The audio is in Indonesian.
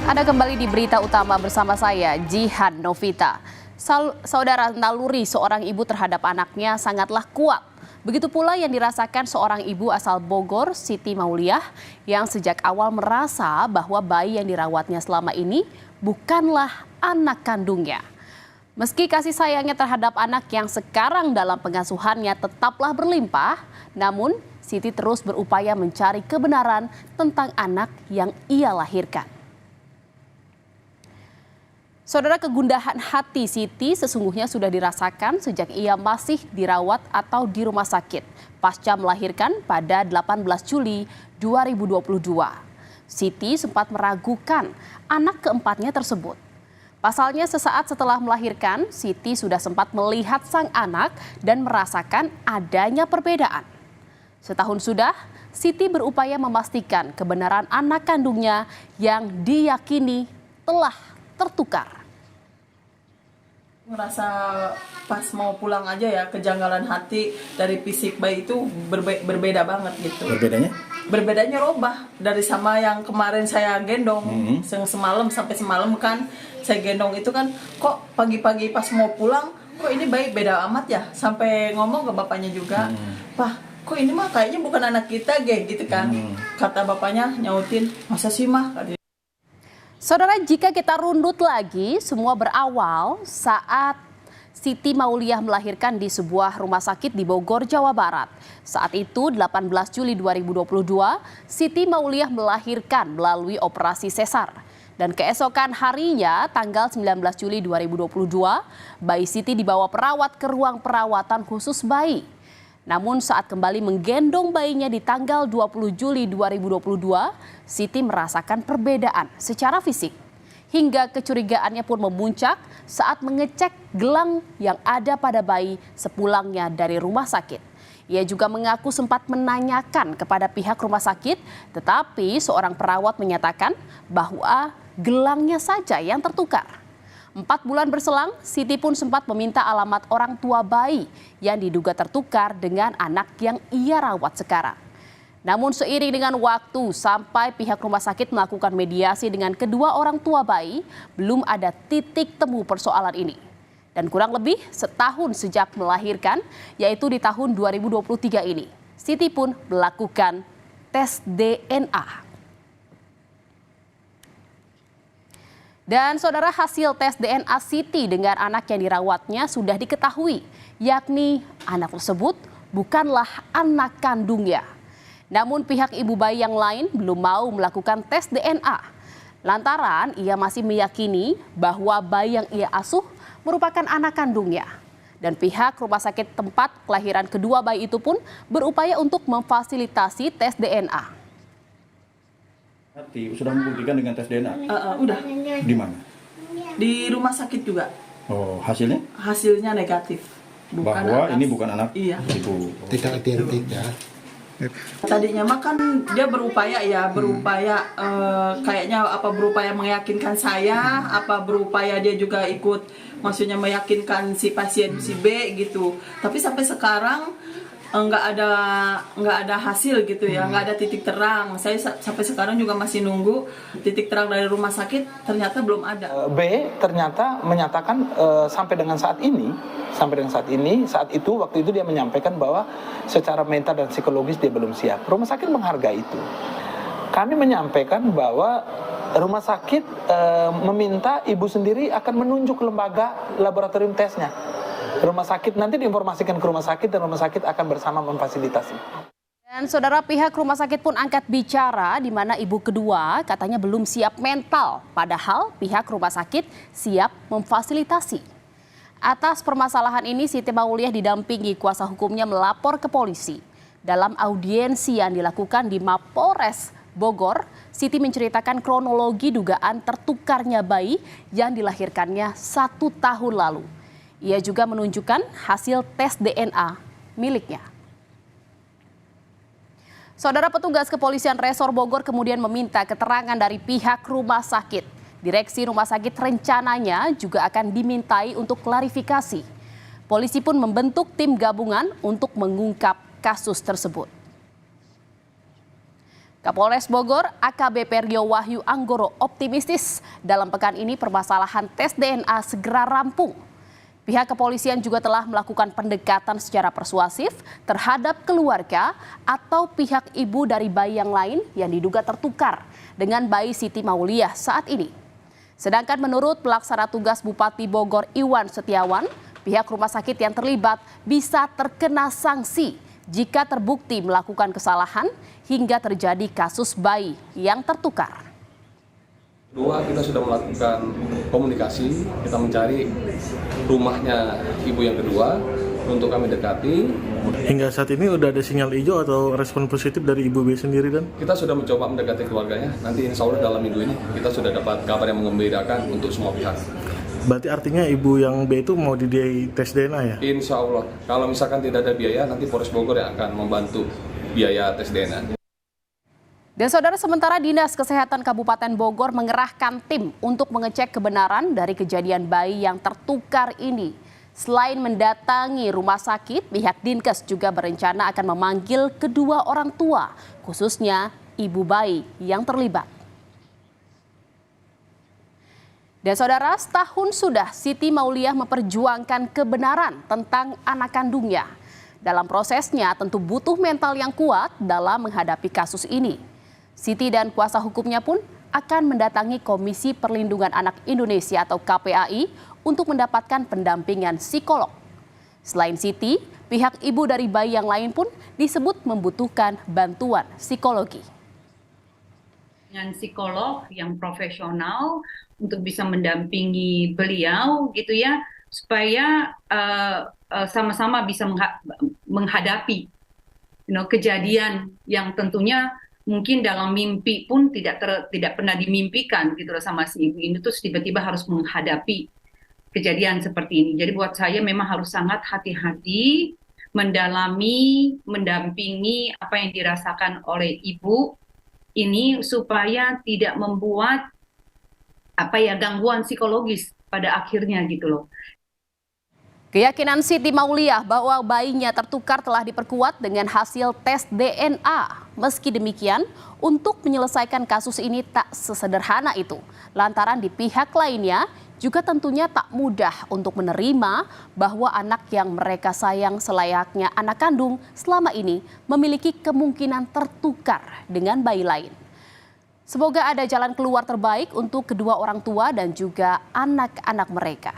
Anda kembali di berita utama bersama saya, Jihan Novita. Saudara, naluri seorang ibu terhadap anaknya sangatlah kuat. Begitu pula yang dirasakan seorang ibu asal Bogor, Siti Mauliah, yang sejak awal merasa bahwa bayi yang dirawatnya selama ini bukanlah anak kandungnya. Meski kasih sayangnya terhadap anak yang sekarang dalam pengasuhannya tetaplah berlimpah, namun Siti terus berupaya mencari kebenaran tentang anak yang ia lahirkan. Saudara, kegundahan hati Siti sesungguhnya sudah dirasakan sejak ia masih dirawat atau di rumah sakit pasca melahirkan pada 18 Juli 2022. Siti sempat meragukan anak keempatnya tersebut. Pasalnya sesaat setelah melahirkan, Siti sudah sempat melihat sang anak dan merasakan adanya perbedaan. Setahun sudah, Siti berupaya memastikan kebenaran anak kandungnya yang diyakini telah tertukar. Ngerasa pas mau pulang aja ya, kejanggalan hati dari fisik bayi itu berbeda banget gitu. Berbedanya? Berbedanya robah dari sama yang kemarin saya gendong. Semalam sampai semalam kan saya gendong itu kan, kok pagi-pagi pas mau pulang kok ini bayi beda amat ya. Sampai ngomong ke bapaknya juga, "Pak, kok ini mah kayaknya bukan anak kita gitu kan." Kata bapaknya nyautin, "Masa sih mah?" Saudara, jika kita rundut lagi, semua berawal saat Siti Mauliah melahirkan di sebuah rumah sakit di Bogor, Jawa Barat. Saat itu, 18 Juli 2022, Siti Mauliah melahirkan melalui operasi sesar. Dan keesokan harinya, tanggal 19 Juli 2022, bayi Siti dibawa perawat ke ruang perawatan khusus bayi. Namun saat kembali menggendong bayinya di tanggal 20 Juli 2022, Siti merasakan perbedaan secara fisik. Hingga kecurigaannya pun memuncak saat mengecek gelang yang ada pada bayi sepulangnya dari rumah sakit. Ia juga mengaku sempat menanyakan kepada pihak rumah sakit, tetapi seorang perawat menyatakan bahwa gelangnya saja yang tertukar. 4 bulan berselang, Siti pun sempat meminta alamat orang tua bayi yang diduga tertukar dengan anak yang ia rawat sekarang. Namun seiring dengan waktu sampai pihak rumah sakit melakukan mediasi dengan kedua orang tua bayi, belum ada titik temu persoalan ini. Dan kurang lebih setahun sejak melahirkan, yaitu di tahun 2023 ini, Siti pun melakukan tes DNA. Dan saudara, hasil tes DNA Siti dengan anak yang dirawatnya sudah diketahui, yakni anak tersebut bukanlah anak kandungnya. Namun pihak ibu bayi yang lain belum mau melakukan tes DNA. Lantaran ia masih meyakini bahwa bayi yang ia asuh merupakan anak kandungnya. Dan pihak rumah sakit tempat kelahiran kedua bayi itu pun berupaya untuk memfasilitasi tes DNA. Sudah membuktikan dengan tes DNA? Udah. Di mana? Di rumah sakit juga. Oh, hasilnya? Hasilnya negatif. Bahwa ini bukan anak ibu. Tidak identik ya. Tadinya mah kan dia berupaya kayaknya berupaya meyakinkan saya, berupaya dia juga ikut, maksudnya meyakinkan si pasien si B gitu. Tapi sampai sekarang nggak ada hasil gitu ya, nggak ada titik terang. Saya sampai sekarang juga masih nunggu titik terang dari rumah sakit, ternyata belum ada. B ternyata menyatakan sampai dengan saat ini, saat itu waktu itu dia menyampaikan bahwa secara mental dan psikologis dia belum siap. Rumah sakit menghargai itu. Kami menyampaikan bahwa rumah sakit meminta ibu sendiri akan menunjuk lembaga laboratorium tesnya. Rumah sakit nanti diinformasikan ke rumah sakit dan rumah sakit akan bersama memfasilitasi. Dan saudara, pihak rumah sakit pun angkat bicara di mana ibu kedua katanya belum siap mental, padahal pihak rumah sakit siap memfasilitasi. Atas permasalahan ini, Siti Mauliah didampingi kuasa hukumnya melapor ke polisi. Dalam audiensi yang dilakukan di Mapolres Bogor, Siti menceritakan kronologi dugaan tertukarnya bayi yang dilahirkannya 1 tahun lalu. Ia juga menunjukkan hasil tes DNA miliknya. Saudara, petugas kepolisian Resor Bogor kemudian meminta keterangan dari pihak rumah sakit. Direksi rumah sakit rencananya juga akan dimintai untuk klarifikasi. Polisi pun membentuk tim gabungan untuk mengungkap kasus tersebut. Kapolres Bogor, AKBP Rio Wahyu Anggoro optimistis dalam pekan ini permasalahan tes DNA segera rampung. Pihak kepolisian juga telah melakukan pendekatan secara persuasif terhadap keluarga atau pihak ibu dari bayi yang lain yang diduga tertukar dengan bayi Siti Mauliah saat ini. Sedangkan menurut pelaksana tugas Bupati Bogor Iwan Setiawan, pihak rumah sakit yang terlibat bisa terkena sanksi jika terbukti melakukan kesalahan hingga terjadi kasus bayi yang tertukar. Kedua, kita sudah melakukan komunikasi, kita mencari rumahnya ibu yang kedua untuk kami dekati. Hingga saat ini udah ada sinyal hijau atau respon positif dari Ibu B sendiri dan? Kita sudah mencoba mendekati keluarganya, nanti insya Allah dalam minggu ini kita sudah dapat kabar yang menggembirakan untuk semua pihak. Berarti artinya ibu yang B itu mau dibiayai tes DNA ya? Insya Allah, kalau misalkan tidak ada biaya, nanti Polres Bogor yang akan membantu biaya tes DNA. Dan saudara, sementara Dinas Kesehatan Kabupaten Bogor mengerahkan tim untuk mengecek kebenaran dari kejadian bayi yang tertukar ini. Selain mendatangi rumah sakit, pihak Dinkes juga berencana akan memanggil kedua orang tua, khususnya ibu bayi yang terlibat. Dan saudara, setahun sudah Siti Mauliah memperjuangkan kebenaran tentang anak kandungnya. Dalam prosesnya tentu butuh mental yang kuat dalam menghadapi kasus ini. Siti dan kuasa hukumnya pun akan mendatangi Komisi Perlindungan Anak Indonesia atau KPAI untuk mendapatkan pendampingan psikolog. Selain Siti, pihak ibu dari bayi yang lain pun disebut membutuhkan bantuan psikologi. Dengan psikolog yang profesional untuk bisa mendampingi beliau gitu ya, supaya sama-sama bisa menghadapi kejadian yang tentunya mungkin dalam mimpi pun tidak pernah dimimpikan gitu loh sama si ibu ini, terus tiba-tiba harus menghadapi kejadian seperti ini. Jadi buat saya memang harus sangat hati-hati mendalami, mendampingi apa yang dirasakan oleh ibu ini supaya tidak membuat gangguan psikologis pada akhirnya gitu loh. Keyakinan Siti Mauliah bahwa bayinya tertukar telah diperkuat dengan hasil tes DNA. Meski demikian, untuk menyelesaikan kasus ini tak sesederhana itu. Lantaran di pihak lainnya juga tentunya tak mudah untuk menerima bahwa anak yang mereka sayang selayaknya anak kandung selama ini memiliki kemungkinan tertukar dengan bayi lain. Semoga ada jalan keluar terbaik untuk kedua orang tua dan juga anak-anak mereka.